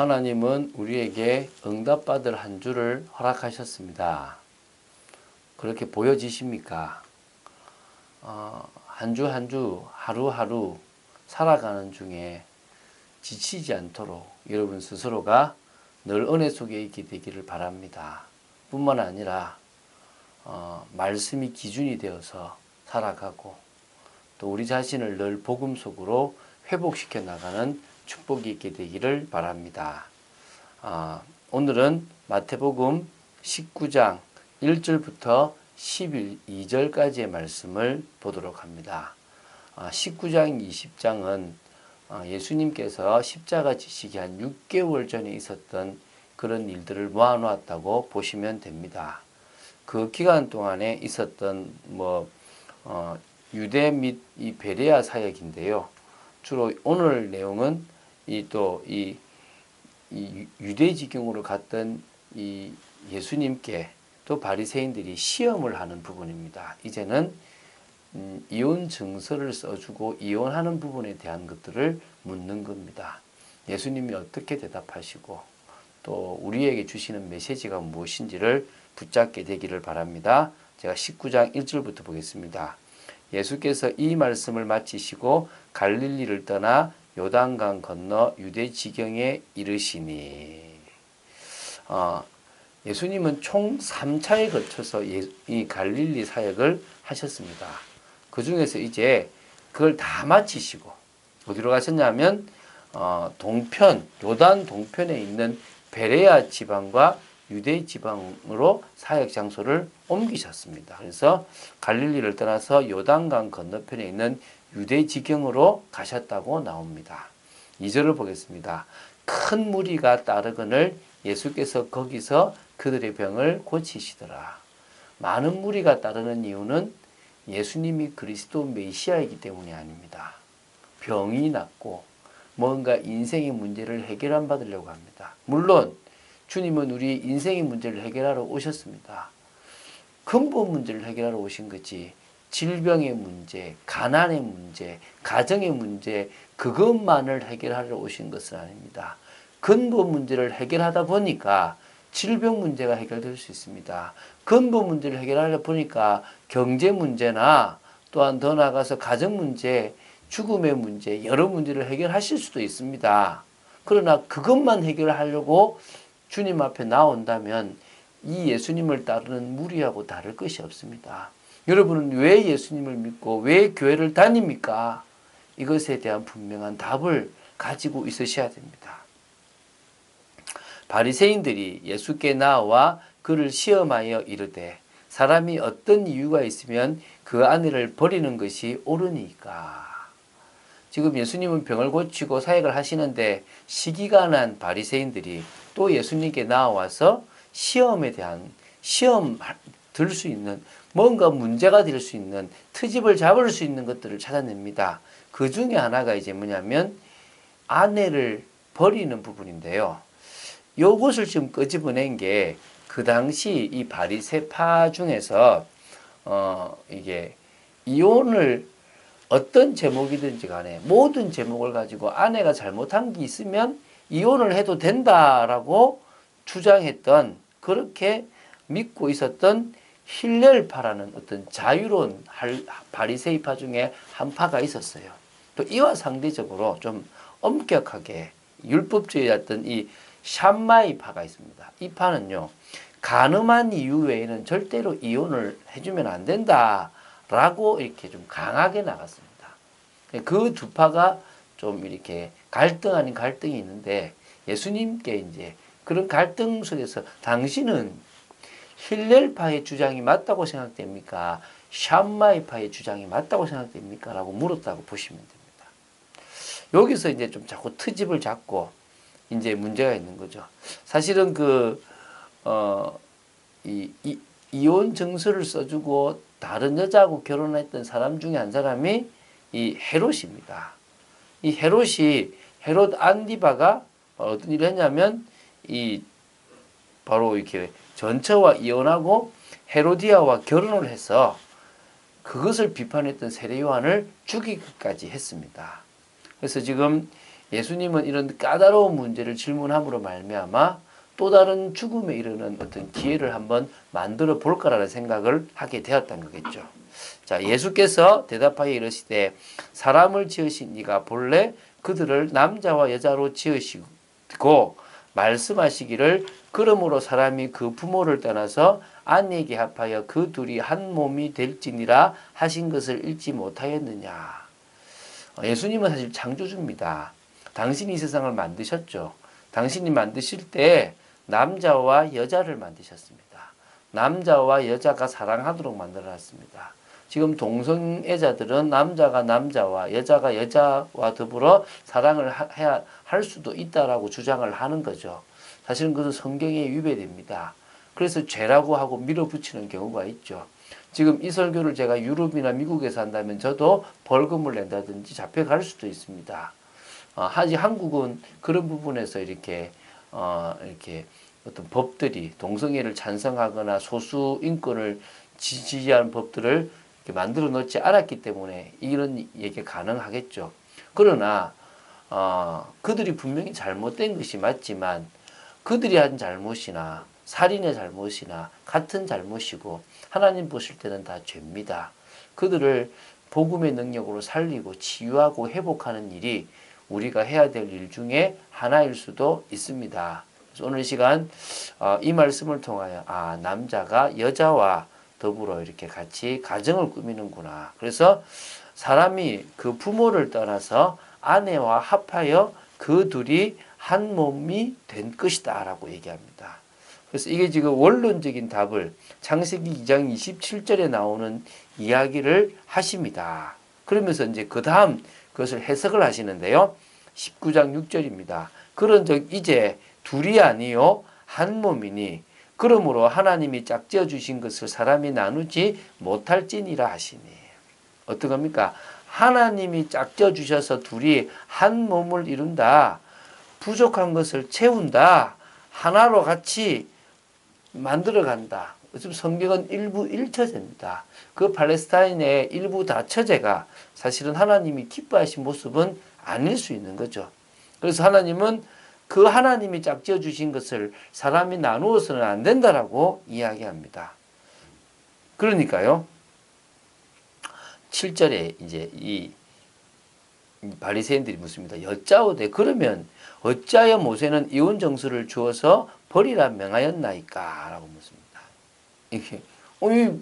하나님은 우리에게 응답받을 한 주를 허락하셨습니다. 그렇게 보여지십니까? 한 주 한 주 하루하루 살아가는 중에 지치지 않도록 여러분 스스로가 늘 은혜 속에 있게 되기를 바랍니다. 뿐만 아니라 말씀이 기준이 되어서 살아가고 또 우리 자신을 늘 복음 속으로 회복시켜 나가는 축복이 있게 되기를 바랍니다. 오늘은 마태복음 19장 1절부터 12절까지의 말씀을 보도록 합니다. 19장, 20장은 예수님께서 십자가 지시기 한 6개월 전에 있었던 그런 일들을 모아놓았다고 보시면 됩니다. 그 기간 동안에 있었던 유대 및 이 베레아 사역인데요. 주로 오늘 내용은 이 유대 지경으로 갔던 이 예수님께 또 바리새인들이 시험을 하는 부분입니다. 이제는 이혼 증서를 써주고 이혼하는 부분에 대한 것들을 묻는 겁니다. 예수님이 어떻게 대답하시고 또 우리에게 주시는 메시지가 무엇인지를 붙잡게 되기를 바랍니다. 제가 19장 1절부터 보겠습니다. 예수께서 이 말씀을 마치시고 갈릴리를 떠나 요단강 건너 유대 지경에 이르시니 예수님은 총 3차에 거쳐서 이 갈릴리 사역을 하셨습니다. 그 중에서 이제 그걸 다 마치시고 어디로 가셨냐면 동편, 요단 동편에 있는 베레아 지방과 유대 지방으로 사역 장소를 옮기셨습니다. 그래서 갈릴리를 떠나서 요단강 건너편에 있는 유대 지경으로 가셨다고 나옵니다. 2절을 보겠습니다. 큰 무리가 따르거늘 예수께서 거기서 그들의 병을 고치시더라. 많은 무리가 따르는 이유는 예수님이 그리스도 메시아이기 때문이 아닙니다. 병이 낫고 뭔가 인생의 문제를 해결안 받으려고 합니다. 물론 주님은 우리 인생의 문제를 해결하러 오셨습니다. 근본 문제를 해결하러 오신 거지 질병의 문제, 가난의 문제, 가정의 문제 그것만을 해결하러 오신 것은 아닙니다. 근본 문제를 해결하다 보니까 질병 문제가 해결될 수 있습니다. 근본 문제를 해결하려 보니까 경제 문제나 또한 더 나아가서 가정 문제, 죽음의 문제, 여러 문제를 해결하실 수도 있습니다. 그러나 그것만 해결하려고 주님 앞에 나온다면 이 예수님을 따르는 무리하고 다를 것이 없습니다. 여러분은 왜 예수님을 믿고 왜 교회를 다닙니까? 이것에 대한 분명한 답을 가지고 있으셔야 됩니다. 바리새인들이 예수께 나와 그를 시험하여 이르되 사람이 어떤 이유가 있으면 그 아내를 버리는 것이 옳으니까. 지금 예수님은 병을 고치고 사역을 하시는데 시기가 난 바리새인들이 또 예수님께 나와서 시험에 대한 시험 들 수 있는 뭔가 문제가 될 수 있는 트집을 잡을 수 있는 것들을 찾아냅니다. 그 중에 하나가 이제 뭐냐면 아내를 버리는 부분인데요. 요것을 지금 끄집어낸 게 그 당시 이 바리새파 중에서 이게 이혼을 어떤 제목이든지 간에 모든 제목을 가지고 아내가 잘못한 게 있으면 이혼을 해도 된다라고 주장했던 그렇게 믿고 있었던 힐렐파라는 어떤 자유로운 바리새이파 중에 한 파가 있었어요. 또 이와 상대적으로 좀 엄격하게 율법주의였던 이 샴마이파가 있습니다. 이 파는요, 간음한 이유 외에는 절대로 이혼을 해주면 안 된다라고 이렇게 좀 강하게 나갔습니다. 그 두 파가 좀 이렇게 갈등 아닌 갈등이 있는데 예수님께 이제 그런 갈등 속에서 당신은 힐렐파의 주장이 맞다고 생각됩니까? 샴마이파의 주장이 맞다고 생각됩니까? 라고 물었다고 보시면 됩니다. 여기서 이제 좀 자꾸 트집을 잡고 이제 문제가 있는 거죠. 사실은 이혼 증서를 써주고 다른 여자하고 결혼했던 사람 중에 한 사람이 이 헤롯입니다. 이 헤롯이 헤롯 안디바가 어떤 일을 했냐면 바로 이렇게 전처와 이혼하고 헤로디아와 결혼을 해서 그것을 비판했던 세례 요한을 죽이기까지 했습니다. 그래서 지금 예수님은 이런 까다로운 문제를 질문함으로 말미암아 또 다른 죽음에 이르는 어떤 기회를 한번 만들어 볼까라는 생각을 하게 되었던 거겠죠. 자, 예수께서 대답하여 이르시되 사람을 지으신 이가 본래 그들을 남자와 여자로 지으시고 말씀하시기를 그러므로 사람이 그 부모를 떠나서 아내에게 합하여 그 둘이 한 몸이 될지니라 하신 것을 읽지 못하였느냐. 예수님은 사실 창조주입니다. 당신이 이 세상을 만드셨죠. 당신이 만드실 때 남자와 여자를 만드셨습니다. 남자와 여자가 사랑하도록 만들어놨습니다. 지금 동성애자들은 남자가 남자와 여자가 여자와 더불어 사랑을 해야 할 수도 있다라고 주장을 하는 거죠. 사실은 그것은 성경에 위배됩니다. 그래서 죄라고 하고 밀어붙이는 경우가 있죠. 지금 이 설교를 제가 유럽이나 미국에서 한다면 저도 벌금을 낸다든지 잡혀갈 수도 있습니다. 하지만 한국은 그런 부분에서 이렇게 어떤 법들이 동성애를 찬성하거나 소수 인권을 지지하는 법들을 이렇게 만들어 놓지 않았기 때문에 이런 얘기가 가능하겠죠. 그러나 그들이 분명히 잘못된 것이 맞지만 그들이 한 잘못이나 살인의 잘못이나 같은 잘못이고 하나님 보실 때는 다 죄입니다. 그들을 복음의 능력으로 살리고 치유하고 회복하는 일이 우리가 해야 될 일 중에 하나일 수도 있습니다. 그래서 오늘 시간 이 말씀을 통하여 남자가 여자와 더불어 이렇게 같이 가정을 꾸미는구나. 그래서 사람이 그 부모를 떠나서 아내와 합하여 그 둘이 한 몸이 된 것이다 라고 얘기합니다. 그래서 이게 지금 원론적인 답을 창세기 2장 27절에 나오는 이야기를 하십니다. 그러면서 이제 그 다음 그것을 해석을 하시는데요. 19장 6절입니다. 그런즉 이제 둘이 아니요 한 몸이니 그러므로 하나님이 짝지어 주신 것을 사람이 나누지 못할지니라 하시니. 어떡합니까? 하나님이 짝지어 주셔서 둘이 한 몸을 이룬다. 부족한 것을 채운다. 하나로 같이 만들어간다. 지금 성경은 일부 일처제입니다. 그 팔레스타인의 일부 다처제가 사실은 하나님이 기뻐하신 모습은 아닐 수 있는 거죠. 그래서 하나님은 그 하나님이 짝지어 주신 것을 사람이 나누어서는 안 된다라고 이야기합니다. 그러니까요. 7절에 이제 이 바리새인들이 묻습니다. 여짜오되 그러면 어찌하여 모세는 이혼 정수를 주어서 버리라 명하였나이까? 라고 묻습니다. 이게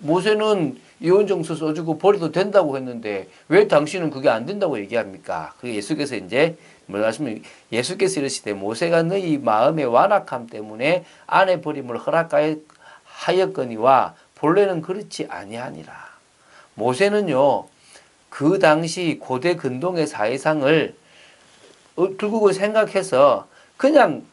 모세는 이혼 정수 써주고 버려도 된다고 했는데 왜 당신은 그게 안 된다고 얘기합니까? 그게 예수께서 이제 말씀을 예수께서 이르시되 모세가 너희 마음의 완악함 때문에 아내 버림을 허락하였거니와 본래는 그렇지 아니하니라. 모세는요 그 당시 고대 근동의 사회상을 결국은 생각해서 그냥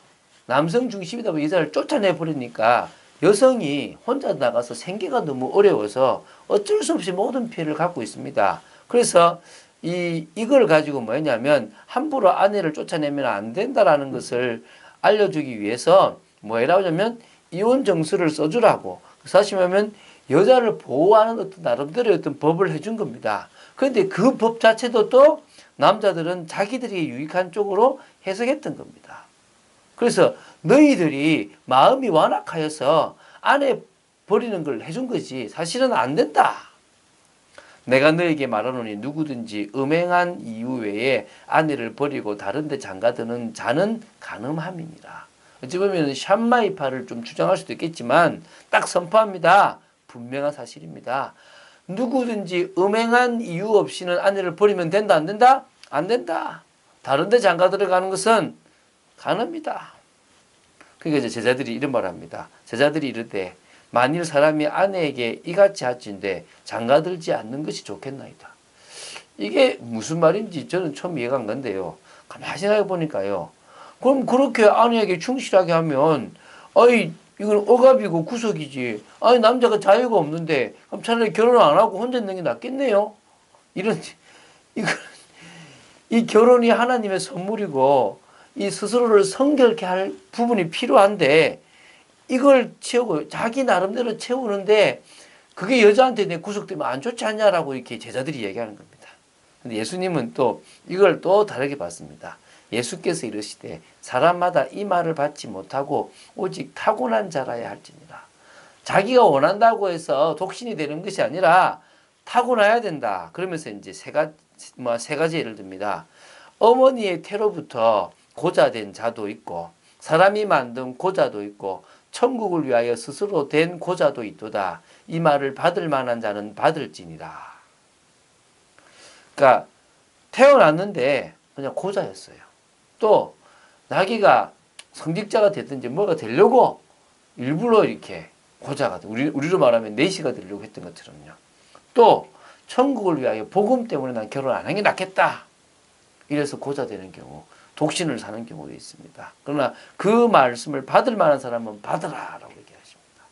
남성 중심이다 보니 여자를 쫓아내 버리니까 여성이 혼자 나가서 생계가 너무 어려워서 어쩔 수 없이 모든 피해를 갖고 있습니다. 그래서 이걸 가지고 뭐냐면 함부로 아내를 쫓아내면 안 된다라는 것을 알려주기 위해서 뭐라고 하냐면 이혼 정수를 써주라고. 사실 하면 여자를 보호하는 어떤 나름대로의 어떤 법을 해준 겁니다. 그런데 그 법 자체도 또 남자들은 자기들이 유익한 쪽으로 해석했던 겁니다. 그래서 너희들이 마음이 완악하여서 아내 버리는 걸 해준 거지 사실은 안 된다. 내가 너에게 말하노니 누구든지 음행한 이유 외에 아내를 버리고 다른 데 장가드는 자는 간음함이니라. 어찌 보면 샴마이파를 좀 주장할 수도 있겠지만 딱 선포합니다. 분명한 사실입니다. 누구든지 음행한 이유 없이는 아내를 버리면 된다 안 된다? 안 된다. 다른 데 장가 들어가는 것은 간음이다. 그러니까 이제 제자들이 이런 말을 합니다. 제자들이 이르되 만일 사람이 아내에게 이같이 하친데 장가들지 않는 것이 좋겠나이다. 이게 무슨 말인지 저는 처음 이해가 안 간대요. 가만히 생각해 보니까요. 그럼 그렇게 아내에게 충실하게 하면 이건 억압이고 구속이지. 남자가 자유가 없는데 그럼 차라리 결혼 안 하고 혼자 있는 게 낫겠네요. 이 결혼이 하나님의 선물이고 이 스스로를 성결케 할 부분이 필요한데 이걸 채우고 자기 나름대로 채우는데 그게 여자한테 내 구속되면 안 좋지 않냐라고 이렇게 제자들이 얘기하는 겁니다. 근데 예수님은 또 이걸 또 다르게 봤습니다. 예수께서 이르시되 사람마다 이 말을 받지 못하고 오직 타고난 자라야 할지니라. 자기가 원한다고 해서 독신이 되는 것이 아니라 타고나야 된다. 그러면서 이제 세 가지 예를 듭니다. 어머니의 태로부터 고자된 자도 있고 사람이 만든 고자도 있고 천국을 위하여 스스로 된 고자도 있도다. 이 말을 받을 만한 자는 받을지니라. 그러니까 태어났는데 그냥 고자였어요. 또 자기가 성직자가 됐든지 뭐가 되려고 일부러 이렇게 고자가 돼. 우리로 말하면 내시가 되려고 했던 것처럼요. 또 천국을 위하여 복음 때문에 난 결혼 안 하는 게 낫겠다. 이래서 고자 되는 경우, 독신을 사는 경우도 있습니다. 그러나 그 말씀을 받을 만한 사람은 받으라라고 얘기하십니다.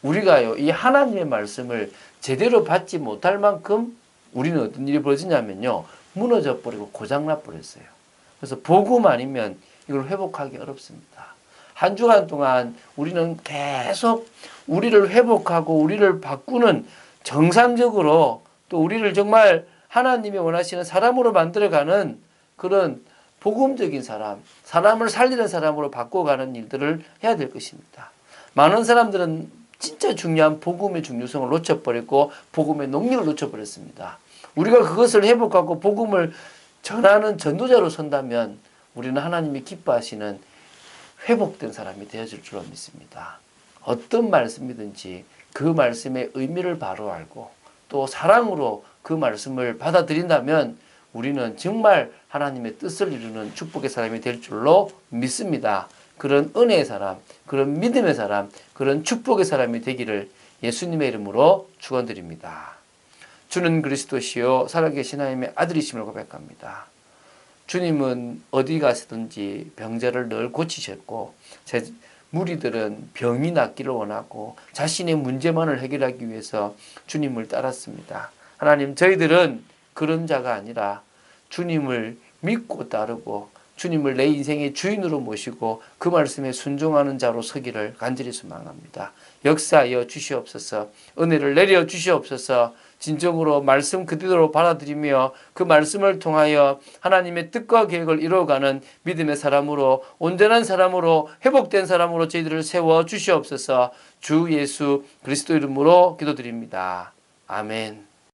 우리가요, 이 하나님의 말씀을 제대로 받지 못할 만큼 우리는 어떤 일이 벌어지냐면요, 무너져 버리고 고장나 버렸어요. 그래서 복음 아니면 이걸 회복하기 어렵습니다. 한 주간 동안 우리는 계속 우리를 회복하고 우리를 바꾸는 정상적으로 또 우리를 정말 하나님이 원하시는 사람으로 만들어가는 그런 복음적인 사람, 사람을 살리는 사람으로 바꿔가는 일들을 해야 될 것입니다. 많은 사람들은 진짜 중요한 복음의 중요성을 놓쳐버렸고 복음의 능력을 놓쳐버렸습니다. 우리가 그것을 회복하고 복음을 전하는 전도자로 선다면 우리는 하나님이 기뻐하시는 회복된 사람이 되어질 줄 믿습니다. 어떤 말씀이든지 그 말씀의 의미를 바로 알고 또 사랑으로 그 말씀을 받아들인다면 우리는 정말 하나님의 뜻을 이루는 축복의 사람이 될 줄로 믿습니다. 그런 은혜의 사람, 그런 믿음의 사람, 그런 축복의 사람이 되기를 예수님의 이름으로 축원드립니다. 주는 그리스도시요 살아계신 하나님의 아들이심을 고백합니다. 주님은 어디 가시든지 병자를 늘 고치셨고 제 무리들은 병이 낫기를 원하고 자신의 문제만을 해결하기 위해서 주님을 따랐습니다. 하나님, 저희들은 그런 자가 아니라 주님을 믿고 따르고 주님을 내 인생의 주인으로 모시고 그 말씀에 순종하는 자로 서기를 간절히 소망합니다. 역사하여 주시옵소서. 은혜를 내려 주시옵소서. 진정으로 말씀 그대로 받아들이며 그 말씀을 통하여 하나님의 뜻과 계획을 이루어가는 믿음의 사람으로, 온전한 사람으로, 회복된 사람으로 저희들을 세워 주시옵소서. 주 예수 그리스도 이름으로 기도드립니다. 아멘.